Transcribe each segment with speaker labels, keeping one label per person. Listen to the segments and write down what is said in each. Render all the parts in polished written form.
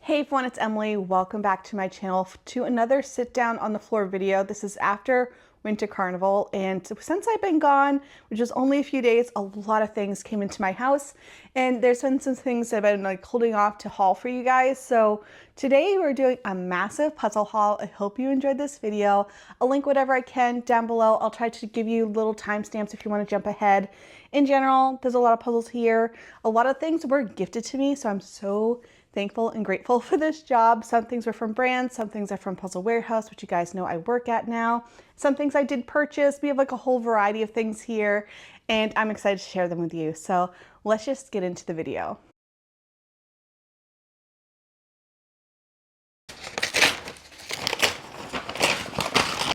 Speaker 1: Hey everyone, it's Emily. Welcome back to my channel to another sit down on the floor video. This is after Winter Carnival, and since I've been gone, which is only a few days, a lot of things came into my house, and there's been some things that I've been holding off to haul for you guys. So today we're doing a massive puzzle haul. I hope you enjoyed this video. I'll link whatever I can down below. I'll try to give you little timestamps if you want to jump ahead. In general, there's a lot of puzzles here. A lot of things were gifted to me, so I'm so thankful and grateful for this job. Some things were from brands, some things are from Puzzle Warehouse, which you guys know I work at now. Some things I did purchase. We have like a whole variety of things here, and I'm excited to share them with you. So let's just get into the video.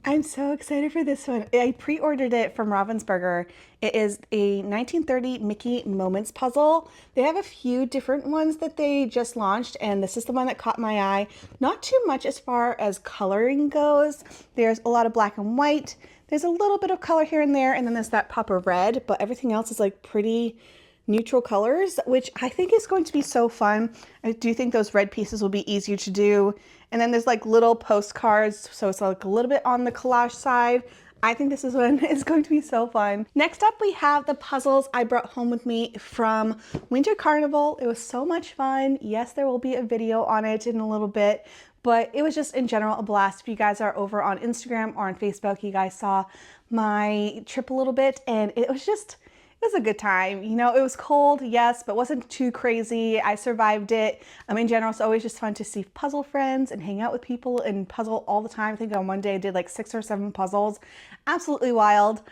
Speaker 1: I'm so excited for this one. I pre-ordered it from Ravensburger. It is a 1930 Mickey Moments puzzle. They have a few different ones that they just launched, and this is the one that caught my eye. Not too much as far as coloring goes. There's a lot of black and white. There's a little bit of color here and there, and then there's that pop of red, but everything else is like pretty neutral colors, which I think is going to be so fun. I do think those red pieces will be easier to do. And then there's like little postcards, so it's like a little bit on the collage side. I think this is one is going to be so fun. Next up, we have the puzzles I brought home with me from Winter Carnival. It was so much fun. Yes, there will be a video on it in a little bit, but it was just in general a blast. If you guys are over on Instagram or on Facebook, you guys saw my trip a little bit, and it was a good time. You know, it was cold, yes, but wasn't too crazy. I survived it. In general, it's always just fun to see puzzle friends and hang out with people and puzzle all the time. I think on one day I did like 6 or 7 puzzles. Absolutely wild.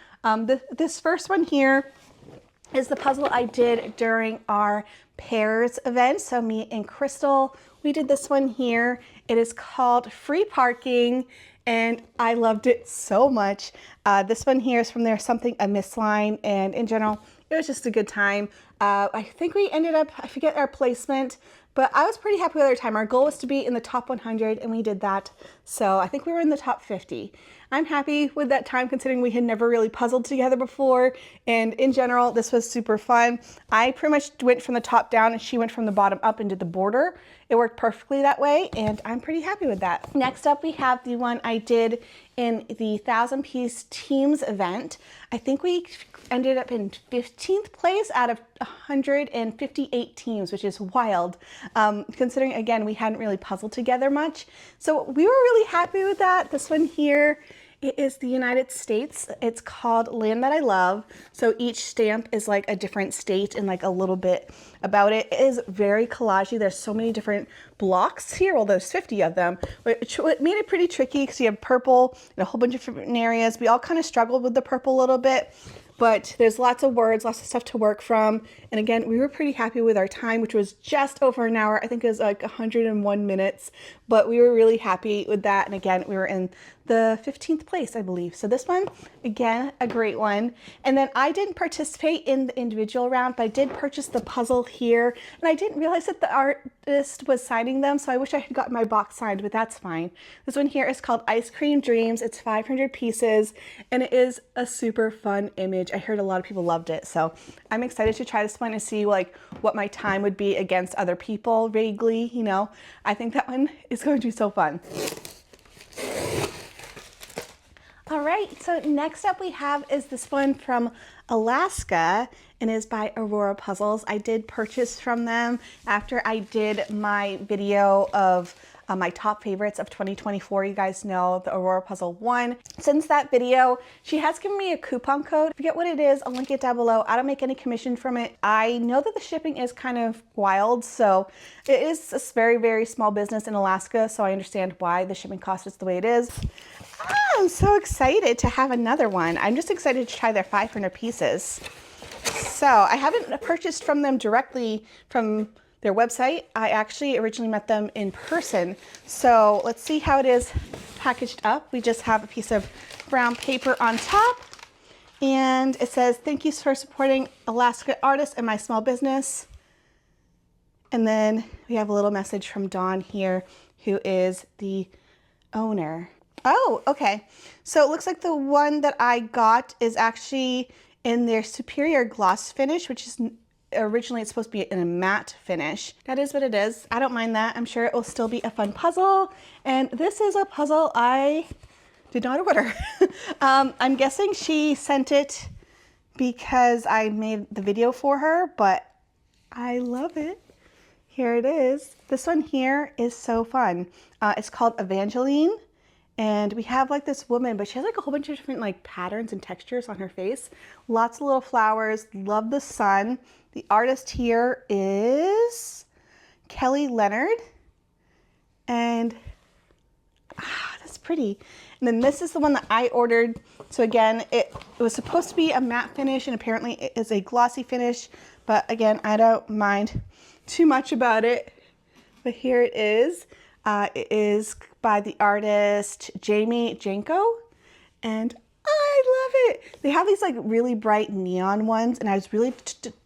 Speaker 1: This first one here is the puzzle I did during our pairs event. So me and Crystal, we did this one here. It is called Free Parking, and I loved it so much. This one here is from their Something Amiss line, and in general, it was just a good time. I think we ended up, I forget our placement, but I was pretty happy with our time. Our goal was to be in the top 100, and we did that. So I think we were in the top 50. I'm happy with that time considering we had never really puzzled together before, and in general, this was super fun. I pretty much went from the top down, and she went from the bottom up and did the border. It worked perfectly that way, and I'm pretty happy with that. Next up, we have the one I did in the 1,000-piece teams event. I think we ended up in 15th place out of 158 teams, which is wild, considering, again, we hadn't really puzzled together much. So we were really happy with that. This one here, it is the United States. It's called Land That I Love. So each stamp is like a different state and like a little bit about it. It is very collagey. There's so many different blocks here. Well, there's 50 of them, which made it pretty tricky because you have purple in a whole bunch of different areas. We all kind of struggled with the purple a little bit, but there's lots of words, lots of stuff to work from. And again, we were pretty happy with our time, which was just over an hour. I think it was like 101 minutes, but we were really happy with that. And again, we were in the 15th place, I believe. So this one, again, a great one. And then I didn't participate in the individual round, but I did purchase the puzzle here. And I didn't realize that the artist was signing them, so I wish I had gotten my box signed, but that's fine. This one here is called Ice Cream Dreams. It's 500 pieces, and it is a super fun image. I heard a lot of people loved it, so I'm excited to try this one and see like what my time would be against other people vaguely, you know. I think that one is going to be so fun. All right, so next up we have is this one from Alaska, and is by Aurora Puzzles. I did purchase from them after I did my video of my top favorites of 2024. You guys know the Aurora Puzzle one. Since that video, she has given me a coupon code. I forget what it is. I'll link it down below. I don't make any commission from it. I know that the shipping is kind of wild, so it is a very, very small business in Alaska, so I understand why the shipping cost is the way it is. I'm so excited to have another one. I'm just excited to try their 500 pieces. So I haven't purchased from them directly from their website. I actually originally met them in person. So let's see how it is packaged up. We just have a piece of brown paper on top, and it says, "Thank you for supporting Alaska artists and my small business." And then we have a little message from Dawn here, who is the owner. Oh, okay. So it looks like the one that I got is actually in their superior gloss finish, which is originally it's supposed to be in a matte finish. That is what it is. I don't mind that. I'm sure it will still be a fun puzzle. And this is a puzzle I did not order. I'm guessing she sent it because I made the video for her, but I love it. Here it is. This one here is so fun. It's called Evangeline. And we have like this woman, but she has like a whole bunch of different like patterns and textures on her face. Lots of little flowers. Love the sun. The artist here is Kelly Leonard. And that's pretty. And then this is the one that I ordered. So again, it was supposed to be a matte finish, and apparently it is a glossy finish. But again, I don't mind too much about it. But here it is. It is by the artist Jamie Janko, and I love it. They have these like really bright neon ones, and I was really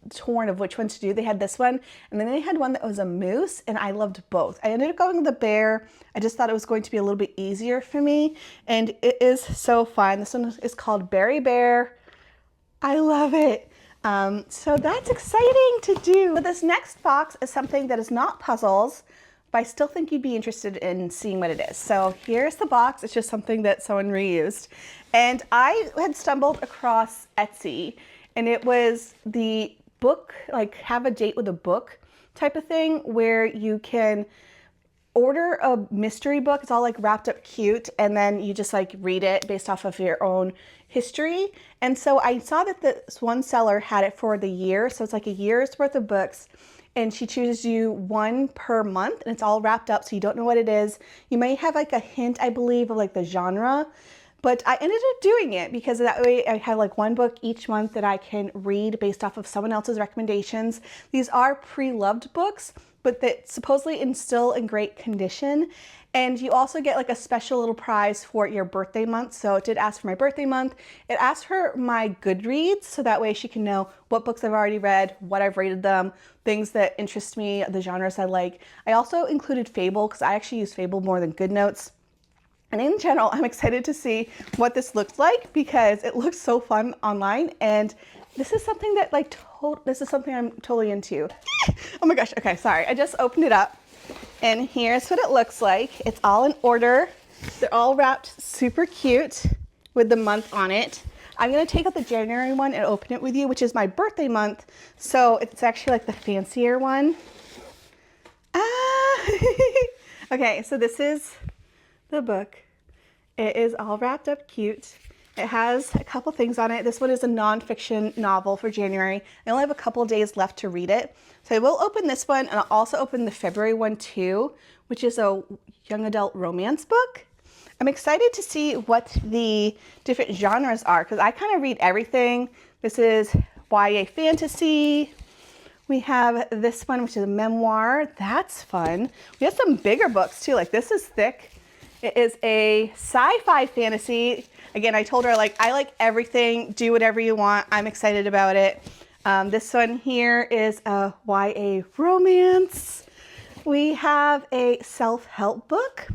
Speaker 1: torn of which one to do. They had this one, and then they had one that was a moose, and I loved both. I ended up going with the bear. I just thought it was going to be a little bit easier for me, and it is so fun. This one is called Berry Bear. I love it. So that's exciting to do. But this next box is something that is not puzzles, but I still think you'd be interested in seeing what it is. So here's the box. It's just something that someone reused. And I had stumbled across Etsy, and it was the book, like have a date with a book type of thing, where you can order a mystery book. It's all like wrapped up cute, and then you just like read it based off of your own history. And so I saw that this one seller had it for the year. So it's like a year's worth of books. And she chooses you one per month, and it's all wrapped up so you don't know what it is. You may have like a hint, I believe, of like the genre, but I ended up doing it because that way I have like one book each month that I can read based off of someone else's recommendations. These are pre-loved books, but that supposedly still in great condition. And you also get like a special little prize for your birthday month. So it did ask for my birthday month. It asked for my Goodreads, so that way she can know what books I've already read, what I've rated them, things that interest me, the genres I like. I also included Fable because I actually use Fable more than GoodNotes. And in general, I'm excited to see what this looks like because it looks so fun online. And this is something that like, this is something I'm totally into. Oh my gosh, okay, sorry. I just opened it up. And here's what it looks like. It's all in order. They're all wrapped super cute with the month on it. I'm gonna take out the January one and open it with you, which is my birthday month. So it's actually like the fancier one. Okay, so this is the book. It is all wrapped up cute. It has a couple things on it. This one is a nonfiction novel for January. I only have a couple days left to read it. So I will open this one, and I'll also open the February one too, which is a young adult romance book. I'm excited to see what the different genres are because I kind of read everything. This is YA fantasy. We have this one, which is a memoir. That's fun. We have some bigger books too. Like this is thick. It is a sci-fi fantasy. Again, I told her like, I like everything, do whatever you want. I'm excited about it. This one here is a YA romance. We have a self-help book.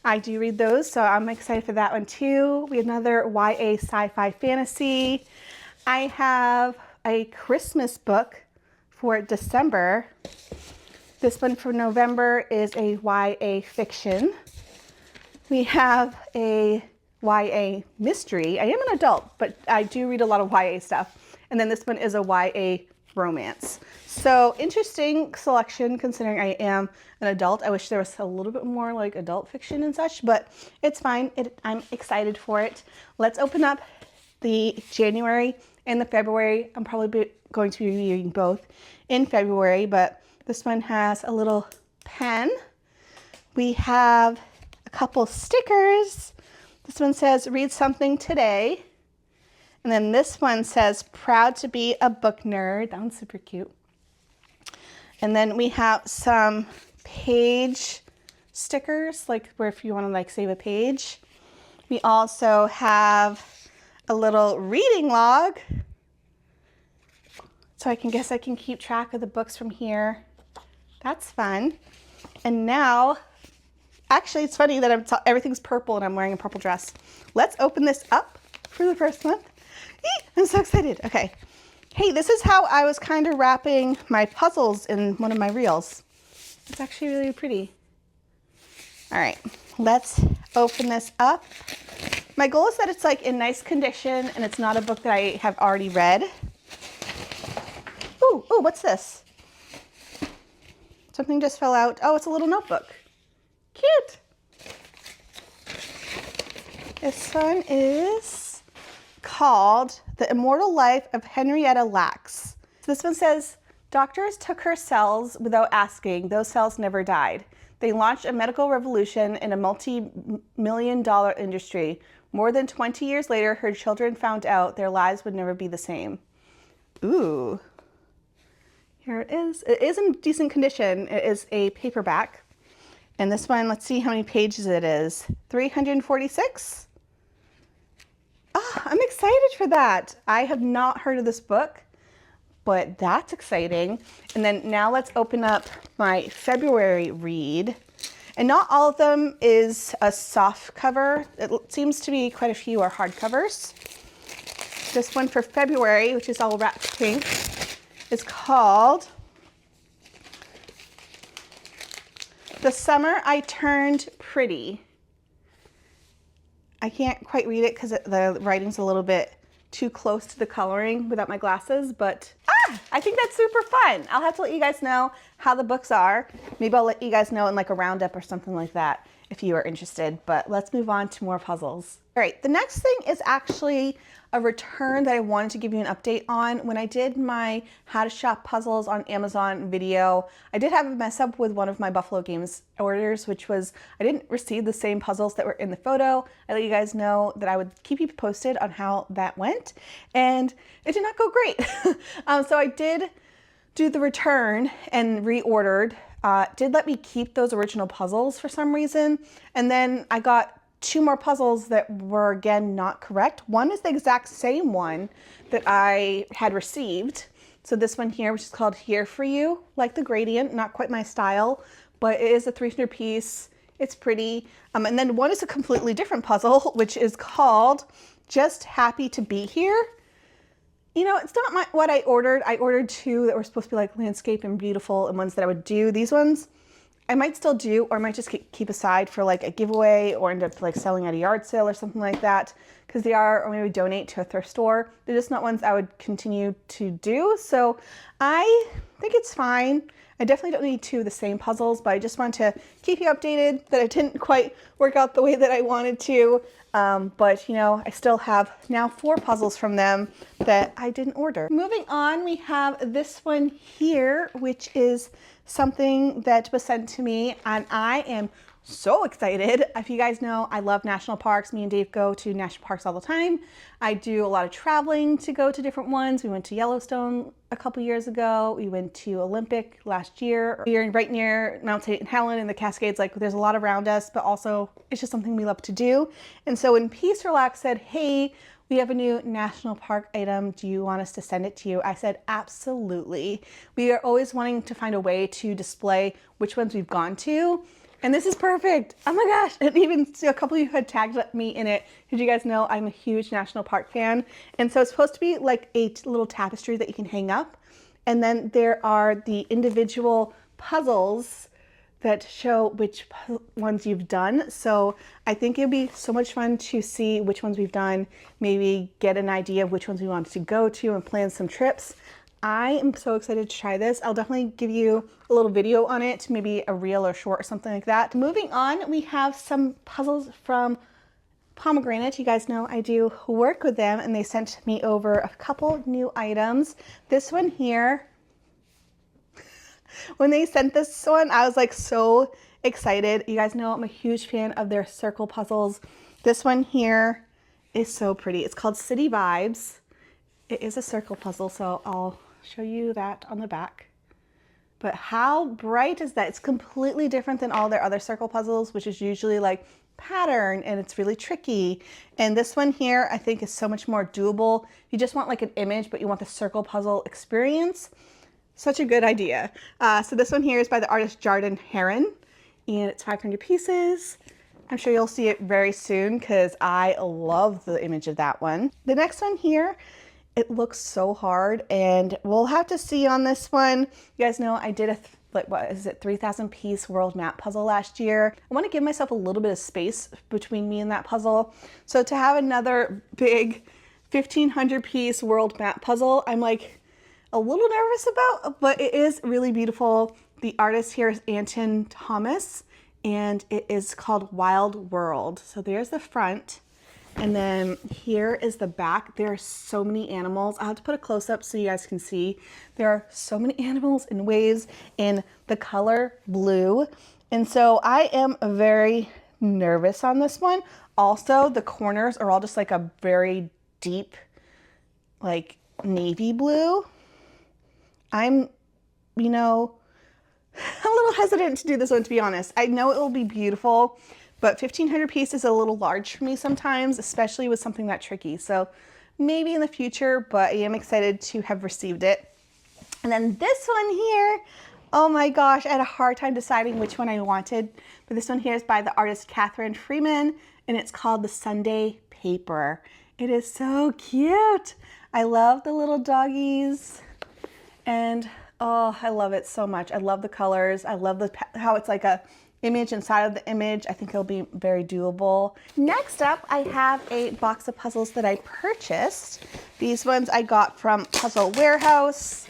Speaker 1: I do read those, so I'm excited for that one too. We have another YA sci-fi fantasy. I have a Christmas book for December. This one for November is a YA fiction. We have a YA mystery. I am an adult, but I do read a lot of YA stuff. And then this one is a YA romance. So interesting selection considering I am an adult. I wish there was a little bit more like adult fiction and such, but it's fine. I'm excited for it. Let's open up the January and the February. I'm probably going to be reviewing both in February, but this one has a little pen. We have a couple stickers. This one says, read something today. And then this one says, proud to be a book nerd. That one's super cute. And then we have some page stickers, like where if you want to like save a page. We also have a little reading log. So I guess I can keep track of the books from here. That's fun. And now, actually it's funny that everything's purple and I'm wearing a purple dress. Let's open this up for the first month. I'm so excited. Okay, Hey, this is how I was kind of wrapping my puzzles in one of my reels. It's actually really pretty. All right, let's open this up. My goal is that it's like in nice condition and it's not a book that I have already read. Ooh, what's this? Something just fell out. Oh, it's a little notebook. Cute. This one is called The Immortal Life of Henrietta Lacks. So this one says, doctors took her cells without asking. Those cells never died. They launched a medical revolution in a multi-million-dollar industry. More than 20 years later, her children found out their lives would never be the same. Ooh. Here it is. It is in decent condition. It is a paperback. And this one, let's see how many pages it is. 346? Ah, I'm excited for that. I have not heard of this book, but that's exciting. And then now let's open up my February read. And not all of them is a soft cover. It seems to be quite a few are hardcovers. This one for February, which is all wrapped pink, is called The Summer I Turned Pretty. I can't quite read it because the writing's a little bit too close to the coloring without my glasses, but I think that's super fun. I'll have to let you guys know how the books are. Maybe I'll let you guys know in like a roundup or something like that if you are interested, but let's move on to more puzzles. All right, the next thing is actually a return that I wanted to give you an update on. When I did my how to shop puzzles on Amazon video, I did have a mess up with one of my Buffalo Games orders, which was I didn't receive the same puzzles that were in the photo. I let you guys know that I would keep you posted on how that went, and it did not go great. So I did do the return and reordered. Did let me keep those original puzzles for some reason, and then I got two more puzzles that were again not correct. One is the exact same one that I had received. So this one here, which is called Here For You, like the gradient, not quite my style, but it is a 300 piece. It's pretty. And then one is a completely different puzzle, which is called Just Happy to Be Here. You know, it's not what I ordered. I ordered two that were supposed to be like landscape and beautiful and ones that I would do. These ones I might still do, or I might just keep aside for like a giveaway or end up like selling at a yard sale or something like that, because they are, or maybe donate to a thrift store. They're just not ones I would continue to do. So I think it's fine. I definitely don't need two of the same puzzles, but I just want to keep you updated that it didn't quite work out the way that I wanted to. But you know, I still have now 4 puzzles from them that I didn't order. Moving on, we have this one here, which is something that was sent to me, and I am so excited. If you guys know, I love national parks. Me and Dave go to national parks all the time. I do a lot of traveling to go to different ones. We went to Yellowstone a couple years ago. We went to Olympic last year. We're right near Mount St. Helen and the Cascades. Like, there's a lot around us, but also it's just something we love to do. And so when Peace Relax said, hey, we have a new national park item, do you want us to send it to you? I said, absolutely. We are always wanting to find a way to display which ones we've gone to. And this is perfect. Oh my gosh. And even a couple of you had tagged me in it. Did you guys know I'm a huge national park fan? And so it's supposed to be like a little tapestry that you can hang up. And then there are the individual puzzles that show which ones you've done. So I think it'd be so much fun to see which ones we've done, maybe get an idea of which ones we want to go to and plan some trips. I am so excited to try this. I'll definitely give you a little video on it, maybe a reel or short or something like that. Moving on, we have some puzzles from Pomegranates. You guys know I do work with them, and they sent me over a couple new items. This one here, when they sent this one, I was like so excited. You guys know I'm a huge fan of their circle puzzles. This one here is so pretty. It's called City Vibes. It is a circle puzzle, so I'll show you that on the back. But how bright is that? It's completely different than all their other circle puzzles, which is usually like pattern, and it's really tricky. And this one here, I think, is so much more doable. You just want like an image, but you want the circle puzzle experience. Such a good idea. So this one here is by the artist Jardin Heron, and it's 500 pieces. I'm sure you'll see it very soon because I love the image of that one. The next one here It looks so hard, and we'll have to see on this one. You guys know I did a what is it, 3,000 piece world map puzzle last year. I want to give myself a little bit of space between me and that puzzle. So to have another big 1,500 piece world map puzzle, I'm like a little nervous about, but it is really beautiful. The artist here is Anton Thomas, and it is called Wild World. So there's the front. And then here is the back. There are so many animals. I'll have to put a close up so you guys can see. There are so many animals and waves in the color blue. And so I am very nervous on this one. Also, the corners are all just like a very deep, like navy blue. I'm, you know, a little hesitant to do this one, to be honest. I know it will be beautiful, but 1,500 pieces is a little large for me sometimes, especially with something that tricky. So maybe in the future, but I am excited to have received it. And then this one here, oh my gosh, I had a hard time deciding which one I wanted. But this one here is by the artist Catherine Freeman, and it's called the Sunday Paper. It is so cute. I love the little doggies, and oh, I love it so much. I love the colors. I love how it's like a image inside of the image. I think it'll be very doable. Next up, I have a box of puzzles that I purchased. These ones I got from Puzzle Warehouse.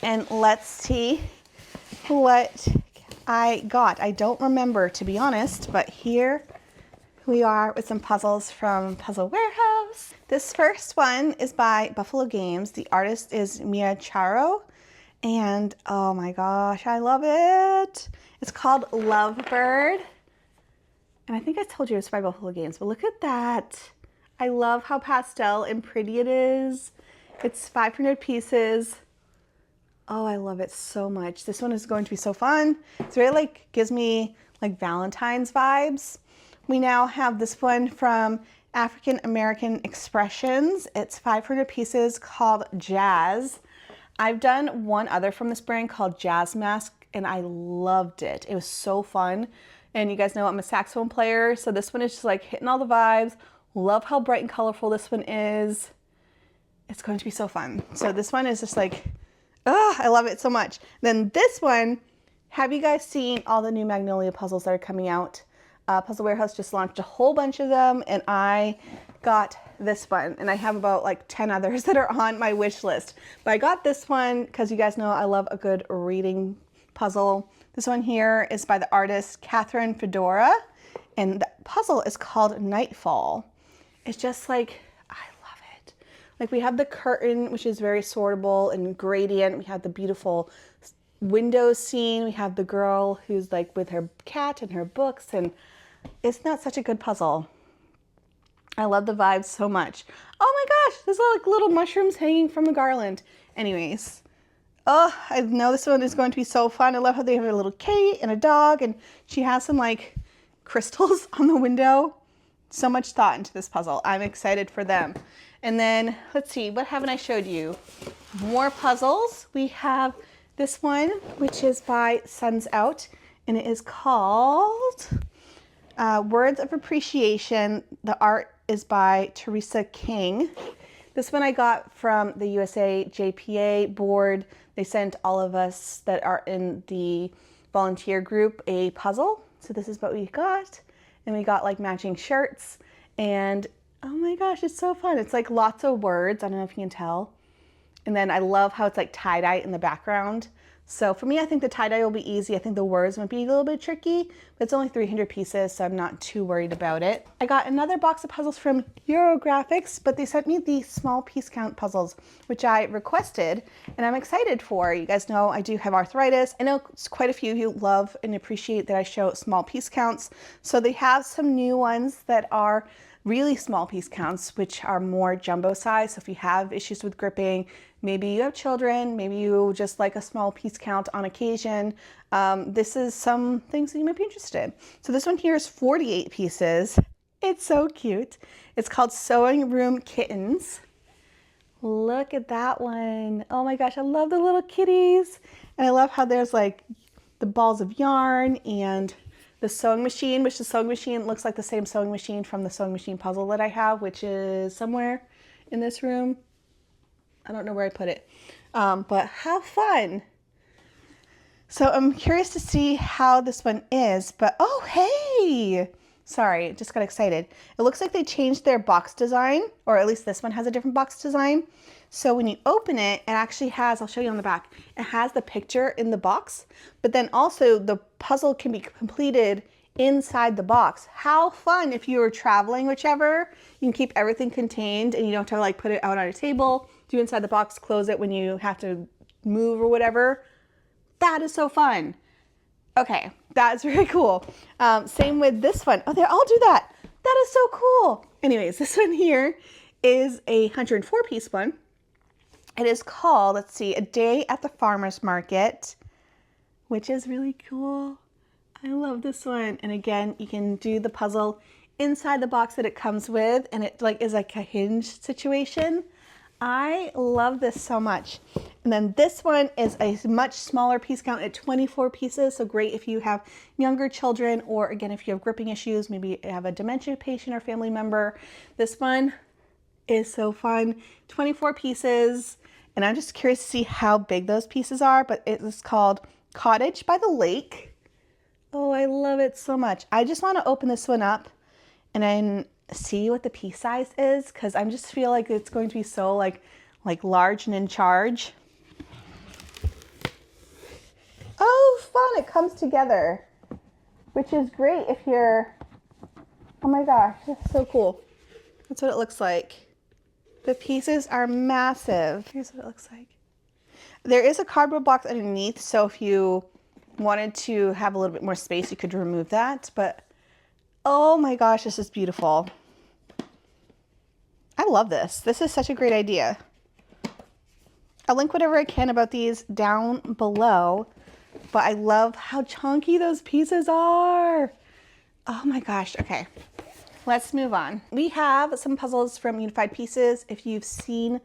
Speaker 1: And let's see what I got. I don't remember, to be honest, but here we are with some puzzles from Puzzle Warehouse. This first one is by Buffalo Games. The artist is Mia Charo. And oh my gosh, I love it. It's called Lovebird. And I think I told you it's by Buffalo Games, but look at that. I love how pastel and pretty it is. It's 500 pieces. Oh, I love it so much. This one is going to be so fun. It's really like, gives me like Valentine's vibes. We now have this one from African American Expressions. It's 500 pieces called Jazz. I've done one other from this brand called Jazz Mask, and I loved it. It was so fun. And you guys know I'm a saxophone player, so this one is just like hitting all the vibes. Love how bright and colorful this one is. It's going to be so fun. So this one is just like, oh, I love it so much. Then this one, have you guys seen all the new Magnolia puzzles that are coming out? Puzzle Warehouse just launched a whole bunch of them, and I got this one, and I have about like 10 others that are on my wish list. But I got this one because you guys know I love a good reading puzzle. This one here is by the artist Catherine Fedora, and the puzzle is called Nightfall. It's just like, I love it. Like we have the curtain, which is very sortable and gradient. We have the beautiful window scene. We have the girl who's like with her cat and her books, and it's not such a good puzzle. I love the vibes so much. Oh my gosh, there's like little mushrooms hanging from a garland. Anyways, oh, I know this one is going to be so fun. I love how they have a little kitty and a dog, and she has some like crystals on the window. So much thought into this puzzle. I'm excited for them. And then let's see, what haven't I showed you? More puzzles. We have this one, which is by Suns Out, and it is called Words of Appreciation. The art is by Teresa King. This one I got from the USA JPA board. They sent all of us that are in the volunteer group a puzzle. So this is what we got. And we got like matching shirts. And oh my gosh, it's so fun. It's like lots of words. I don't know if you can tell. And then I love how it's like tie-dye in the background. So for me, I think the tie-dye will be easy. I think the words might be a little bit tricky, but it's only 300 pieces, so I'm not too worried about it. I got another box of puzzles from Eurographics, but they sent me the small piece count puzzles, which I requested, and I'm excited for. You guys know I do have arthritis. I know quite a few of you love and appreciate that I show small piece counts. So they have some new ones that are really small piece counts, which are more jumbo size. So if you have issues with gripping, maybe you have children, maybe you just like a small piece count on occasion, this is some things that you might be interested in. So this one here is 48 pieces. It's so cute. It's called Sewing Room Kittens. Look at that one. Oh my gosh, I love the little kitties. And I love how there's like the balls of yarn and the sewing machine, which the sewing machine looks like the same sewing machine from the sewing machine puzzle that I have, which is somewhere. in this room. I don't know where I put it, but how fun. So I'm curious to see how this one is, but oh, hey, sorry, just got excited. It looks like they changed their box design, or at least this one has a different box design. So when you open it, it actually has, I'll show you on the back, it has the picture in the box, but then also the puzzle can be completed inside the box. How fun if you were traveling, whichever, you can keep everything contained and you don't have to like put it out on a table, do inside the box, close it when you have to move or whatever. That is so fun. Okay, that's very cool. Same with this one. Oh, they all do that. That is so cool. Anyways, this one here is a 104 piece one. It is called, let's see, A Day at the Farmer's Market, which is really cool. I love this one. And again, you can do the puzzle inside the box that it comes with, and it like is like a hinge situation. I love this so much. And then this one is a much smaller piece count at 24 pieces. So great if you have younger children, or again, if you have gripping issues, maybe you have a dementia patient or family member. This one is so fun. 24 pieces. And I'm just curious to see how big those pieces are, but it is called Cottage by the Lake. Oh, I love it so much. I just want to open this one up and then see what the piece size is, because I just feel like it's going to be so like large and in charge. Oh, fun. It comes together, which is great if you're, oh my gosh, that's so cool. That's what it looks like. The pieces are massive. Here's what it looks like. There is a cardboard box underneath, so if you wanted to have a little bit more space, you could remove that, but oh my gosh, this is beautiful. I love this. This is such a great idea. I'll link whatever I can about these down below, but I love how chunky those pieces are. Oh my gosh, okay. Let's move on. We have some puzzles from Unified Pieces. If you've seen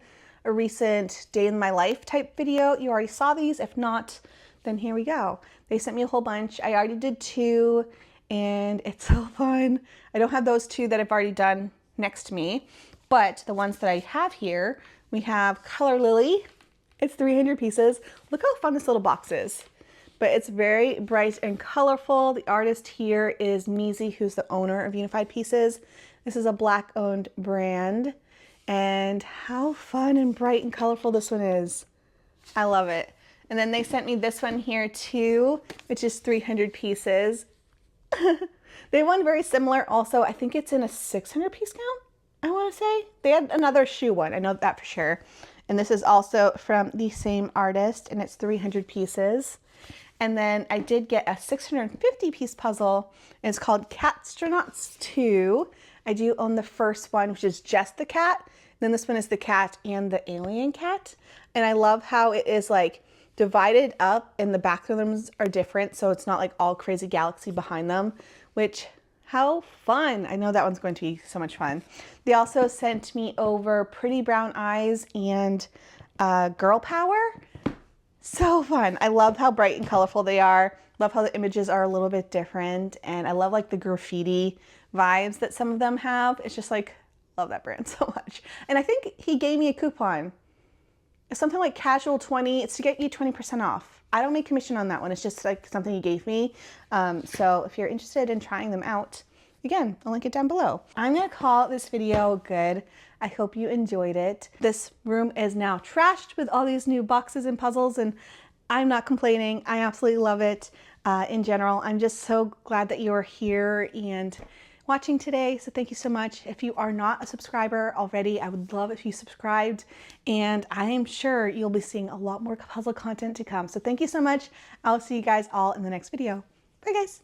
Speaker 1: a recent day in my life type video, you already saw these. If not, then here we go. They sent me a whole bunch. I already did 2 and it's so fun. I don't have those 2 that I've already done next to me, but the ones that I have here, we have Color Lily. It's 300 pieces. Look how fun this little box is. But it's very bright and colorful. The artist here is Measy, who's the owner of Unified Pieces. This is a Black-owned brand. And how fun and bright and colorful this one is. I love it. And then they sent me this one here too, which is 300 pieces. They have one very similar also. I think it's in a 600 piece count, I want to say. They had another shoe one, I know that for sure. And this is also from the same artist, and it's 300 pieces. And then I did get a 650 piece puzzle, and it's called Catstronauts 2. I do own the first one, which is just the cat. Then this one is the cat and the alien cat. And I love how it is like divided up and the bathrooms are different. So it's not like all crazy galaxy behind them, which how fun. I know that one's going to be so much fun. They also sent me over Pretty Brown Eyes and Girl Power. So fun. I love how bright and colorful they are. Love how the images are a little bit different. And I love like the graffiti vibes that some of them have. It's just like, love that brand so much. And I think he gave me a coupon. It's something like casual 20. It's to get you 20% off. I don't make commission on that one. It's just like something he gave me. So if you're interested in trying them out, again, I'll link it down below. I'm gonna call this video good. I hope you enjoyed it. This room is now trashed with all these new boxes and puzzles, and I'm not complaining. I absolutely love it. In general, I'm just so glad that you're here and watching today. So thank you so much. If you are not a subscriber already, I would love if you subscribed, and I am sure you'll be seeing a lot more puzzle content to come. So thank you so much. I'll see you guys all in the next video. Bye guys.